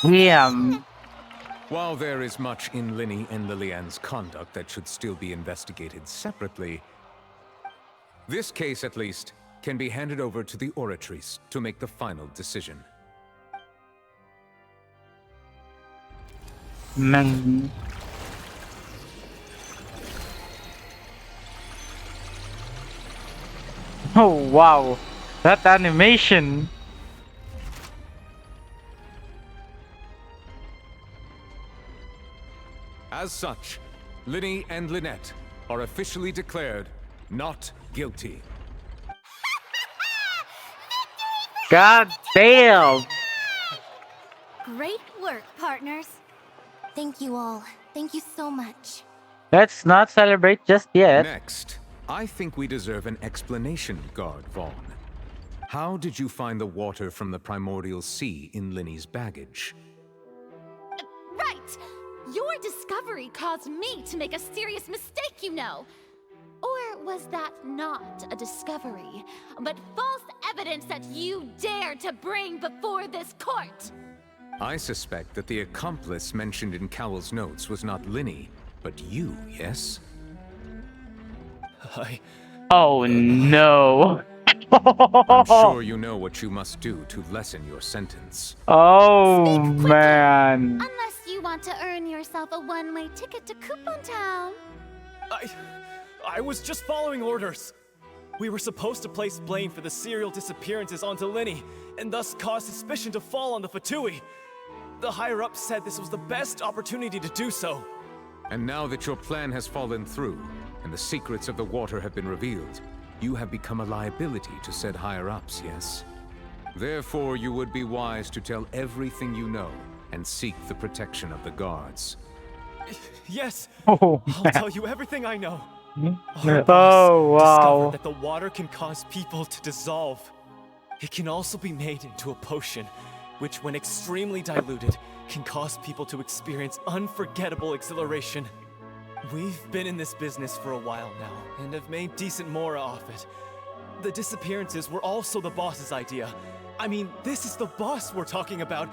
Damn. While there is much in Linny and Lillian's conduct that should still be investigated separately, this case, at least, can be handed over to the Oratrice to make the final decision. Man. Oh wow, that animation. As such, Linny and Lynette are officially declared not guilty. God damn! Great work, partners. Thank you all. Thank you so much. Let's not celebrate just yet. Next, I think we deserve an explanation, Guard Vaughn. How did you find the water from the primordial sea in Linny's baggage? Right! Your discovery caused me to make a serious mistake, you know. Or was that not a discovery, but false evidence that you dared to bring before this court? I suspect that the accomplice mentioned in Cowell's notes was not Linny, but you, yes? Oh no. I'm sure you know what you must do to lessen your sentence. Oh man. Unless you want to earn yourself a one-way ticket to Coupon Town. I was just following orders. We were supposed to place blame for the serial disappearances onto Linny, and thus cause suspicion to fall on the Fatui. The higher-ups said this was the best opportunity to do so. And now that your plan has fallen through, and the secrets of the water have been revealed, you have become a liability to said higher-ups, yes? Therefore, you would be wise to tell everything you know, and seek the protection of the guards. Yes, Oh, I'll tell you everything I know. Oh wow. Discovered that the water can cause people to dissolve. It can also be made into a potion, which when extremely diluted, can cause people to experience unforgettable exhilaration. We've been in this business for a while now, and have made decent mora off it. The disappearances were also the boss's idea. I mean, this is the boss we're talking about.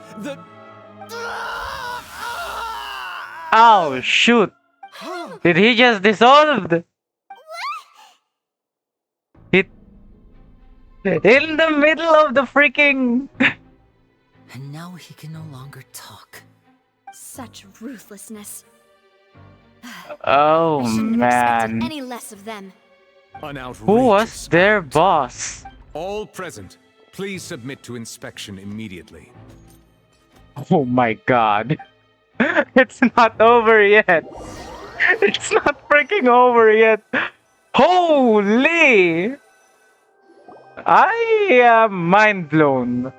Oh shoot. Did he just dissolve? It in the middle of the freaking. And now he can no longer talk. Such ruthlessness. Oh I shouldn't have expected man. any less of them. An outrageous Who was their boss? All present, please submit to inspection immediately. Oh my god. It's not over yet. It's not freaking over yet. Holy! I am mind blown.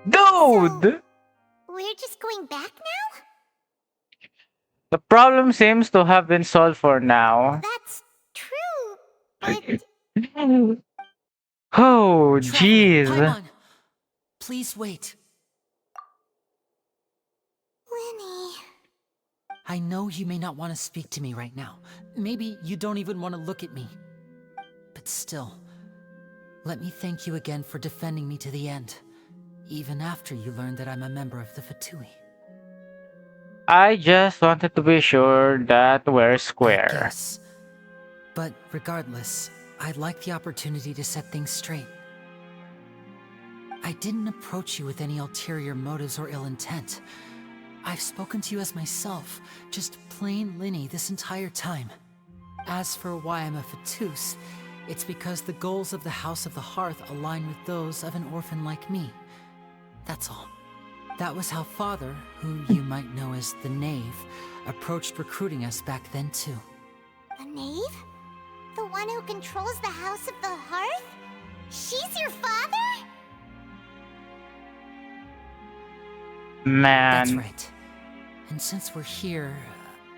Dude! We're just going back now? The problem seems to have been solved for now. That's true, but Oh, Traveler, jeez. Paimon, please wait. Linny. I know you may not want to speak to me right now. Maybe you don't even want to look at me. But still, let me thank you again for defending me to the end, even after you learned that I'm a member of the Fatui. I just wanted to be sure that we're square. Yes. But regardless, I'd like the opportunity to set things straight. I didn't approach you with any ulterior motives or ill intent. I've spoken to you as myself, just plain Linny this entire time. As for why I'm a Fatus, it's because the goals of the House of the Hearth align with those of an orphan like me. That's all. That was how Father, who you might know as the Knave, approached recruiting us back then too. Knave? The one who controls the House of the Hearth? She's your father? Man. That's right. And since we're here,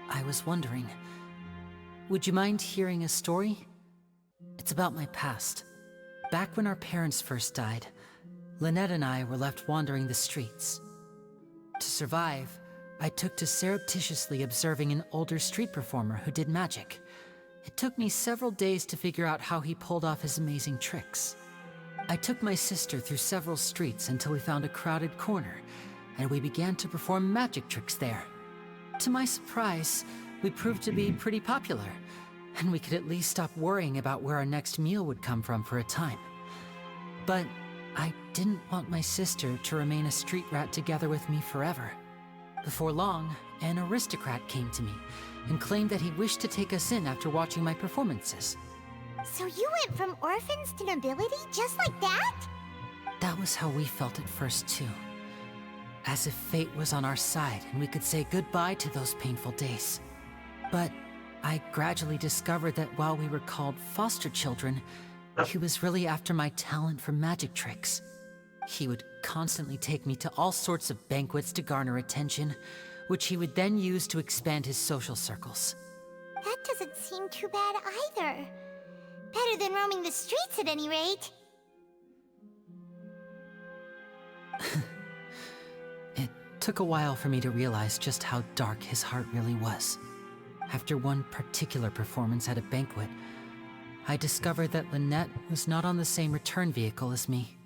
I was wondering, would you mind hearing a story? It's about my past. Back when our parents first died, Lynette and I were left wandering the streets. To survive, I took to surreptitiously observing an older street performer who did magic. It took me several days to figure out how he pulled off his amazing tricks. I took my sister through several streets until we found a crowded corner, and we began to perform magic tricks there. To my surprise, we proved to be pretty popular, and we could at least stop worrying about where our next meal would come from for a time. But I didn't want my sister to remain a street rat together with me forever. Before long, an aristocrat came to me and claimed that he wished to take us in after watching my performances. So you went from orphans to nobility just like that? That was how we felt at first too. As if fate was on our side and we could say goodbye to those painful days. But I gradually discovered that while we were called foster children, he was really after my talent for magic tricks. He would constantly take me to all sorts of banquets to garner attention, which he would then use to expand his social circles. That doesn't seem too bad either. Better than roaming the streets at any rate. It took a while for me to realize just how dark his heart really was. After one particular performance at a banquet, I discovered that Lynette was not on the same return vehicle as me.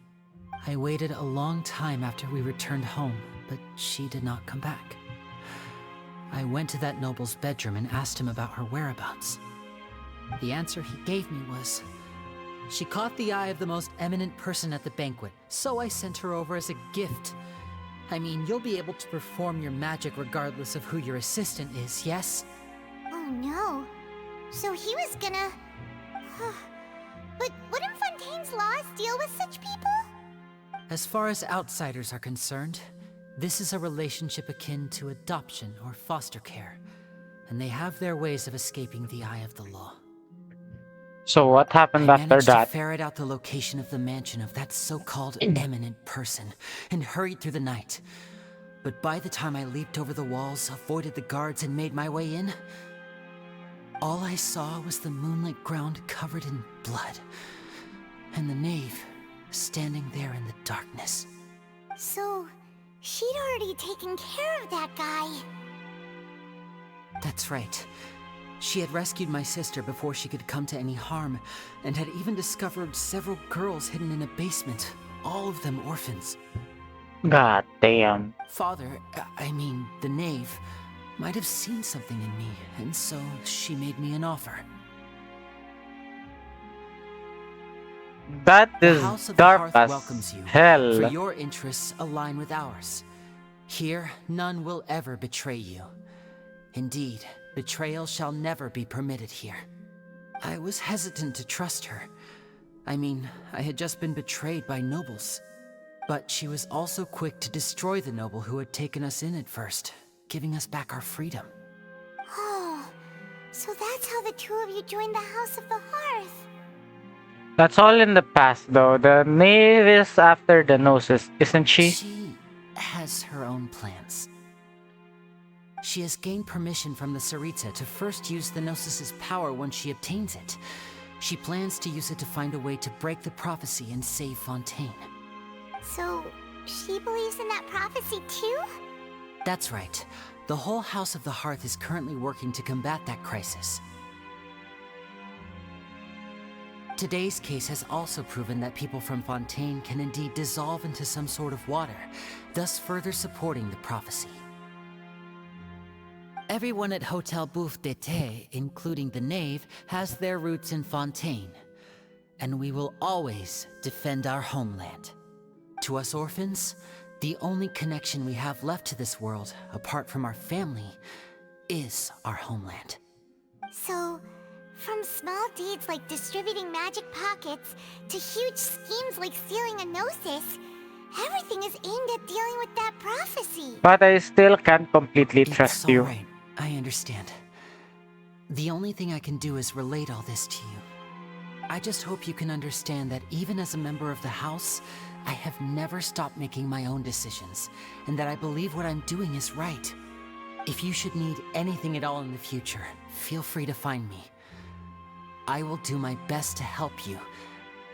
I waited a long time after we returned home, but she did not come back. I went to that noble's bedroom and asked him about her whereabouts. The answer he gave me was, she caught the eye of the most eminent person at the banquet, so I sent her over as a gift. I mean, you'll be able to perform your magic regardless of who your assistant is, yes? Oh no. So he was gonna... But wouldn't Fontaine's laws deal with such people? As far as outsiders are concerned, this is a relationship akin to adoption or foster care, and they have their ways of escaping the eye of the law. So what happened I after managed to that? ferret out the location of the mansion of that so-called eminent person and hurried through the night. But by the time I leaped over the walls, avoided the guards, and made my way in, all I saw was the moonlit ground covered in blood, and the knave standing there in the darkness. So, she'd already taken care of that guy. That's right. She had rescued my sister before she could come to any harm, and had even discovered several girls hidden in a basement, all of them orphans. God damn. Father, I mean, the knave, might have seen something in me, and so she made me an offer. That The is House of the dark Hearth as welcomes you, hell. for your interests align with ours. Here, none will ever betray you. Indeed, betrayal shall never be permitted here. I was hesitant to trust her. I mean, I had just been betrayed by nobles. But she was also quick to destroy the noble who had taken us in at first, giving us back our freedom. Oh, so that's how the two of you joined the House of the Hearth. That's all in the past though. The knave is after the gnosis, isn't she? She has her own plans. She has gained permission from the Tsaritsa to first use the Gnosis' power once she obtains it. She plans to use it to find a way to break the prophecy and save Fontaine. So, she believes in that prophecy too? That's right. The whole House of the Hearth is currently working to combat that crisis. Today's case has also proven that people from Fontaine can indeed dissolve into some sort of water, thus further supporting the prophecy. Everyone at Hotel Bouffe d'été, including the knave, has their roots in Fontaine. And we will always defend our homeland. To us orphans, the only connection we have left to this world, apart from our family, is our homeland. So, from small deeds like distributing magic pockets to huge schemes like stealing a Gnosis, everything is aimed at dealing with that prophecy. But I still can't completely trust you. Right. I understand. The only thing I can do is relate all this to you. I just hope you can understand that even as a member of the house, I have never stopped making my own decisions, and that I believe what I'm doing is right. If you should need anything at all in the future, feel free to find me. I will do my best to help you,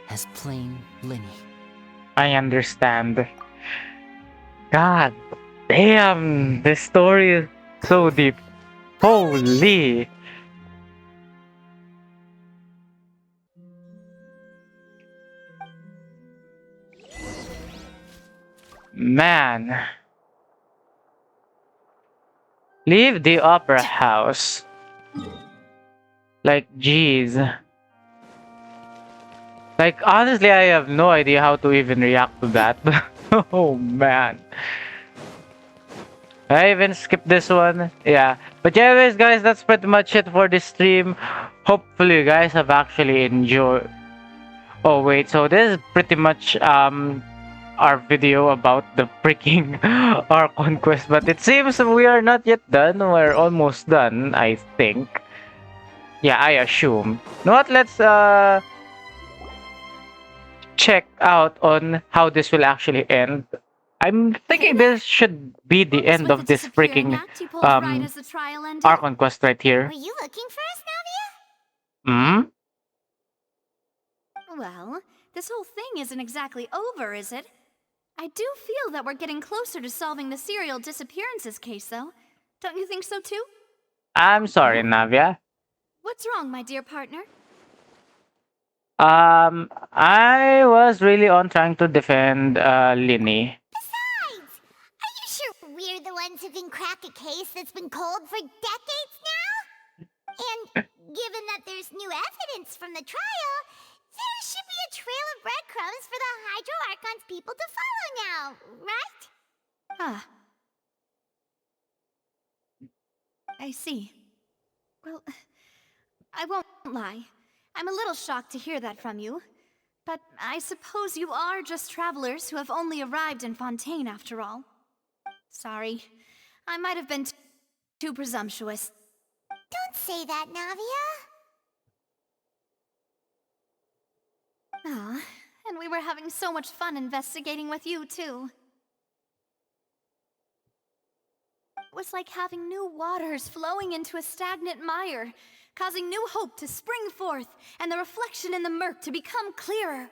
as plain Linny. I understand. God damn, this story is so deep. Holy. Man. Leave the opera house. Like, jeez. Like, honestly, I have no idea how to even react to that. Oh, man. I even skipped this one. Yeah. But yeah, anyways, guys, that's pretty much it for this stream. Hopefully, you guys have actually enjoyed... Oh, wait. So, this is pretty much, our video about the freaking our conquest, but it seems we are not yet done. We're almost done, I think. Yeah, I assume. You know what? Let's check out on how this will actually end. I'm thinking this should be the end of this freaking our conquest right here. Were you looking for us, Navia? Hmm? Well, this whole thing isn't exactly over, is it? I do feel that we're getting closer to solving the serial disappearances case, though. Don't you think so, too? I'm sorry, Navia. What's wrong, my dear partner? I was really on trying to defend Linny. Besides, are you sure we're the ones who can crack a case that's been cold for decades now? And given that there's new evidence from the trial, there should be a trail of breadcrumbs for the Hydro Archon's people to follow now, right? Ah. I see. Well, I won't lie. I'm a little shocked to hear that from you. But I suppose you are just travelers who have only arrived in Fontaine after all. Sorry. I might have been too presumptuous. Don't say that, Navia. Ah, and we were having so much fun investigating with you, too. It was like having new waters flowing into a stagnant mire, causing new hope to spring forth, and the reflection in the murk to become clearer.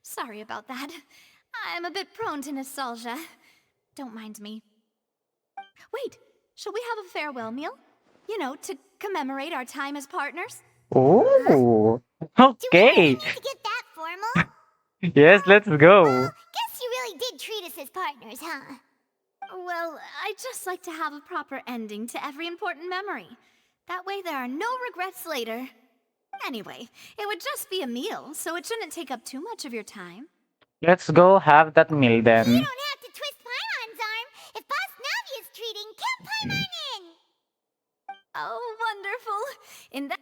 Sorry about that. I'm a bit prone to nostalgia. Don't mind me. Wait, shall we have a farewell meal? You know, to commemorate our time as partners? Ooh. Okay. Do we really need to get that formal? Yes, let's go. Well, guess you really did treat us as partners, huh? Well, I'd just like to have a proper ending to every important memory. That way there are no regrets later. Anyway, it would just be a meal, so it shouldn't take up too much of your time. Let's go have that meal then. You don't have to twist Paimon's arm. If Boss Navia's treating, count Paimon in! Oh, wonderful. In that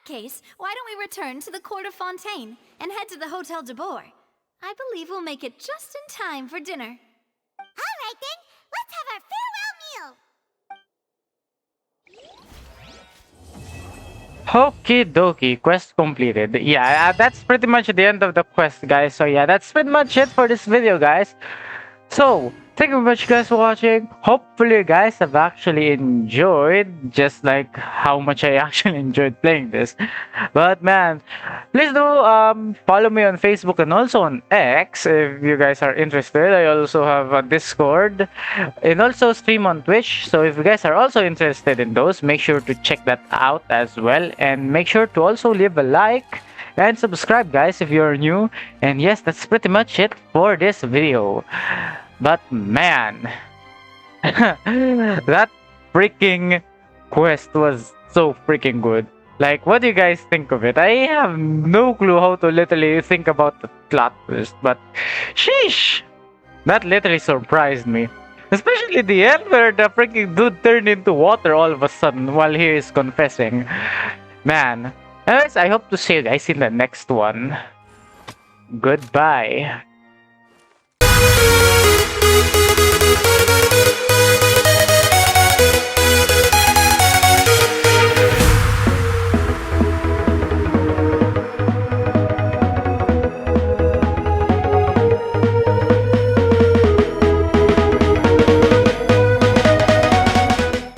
case, why don't we return to the Court of Fontaine and head to the Hotel de Bourg? I believe we'll make it just in time for dinner. All right then, let's have our farewell meal. Okie dokie, quest completed. Yeah, that's pretty much the end of the quest, guys. So yeah, that's pretty much it for this video, guys. So, thank you very much, guys, for watching. Hopefully, you guys have actually enjoyed, just like how much I actually enjoyed playing this. But man, please do follow me on Facebook and also on X if you guys are interested. I also have a Discord and also stream on Twitch. So if you guys are also interested in those, make sure to check that out as well. And make sure to also leave a like and subscribe, guys, if you're new. And yes, that's pretty much it for this video. But man, that freaking quest was so freaking good. Like, what do you guys think of it? I have no clue how to literally think about the plot twist, but sheesh, that literally surprised me. Especially the end where the freaking dude turned into water all of a sudden while he is confessing. Man. Anyways, I hope to see you guys in the next one. Goodbye.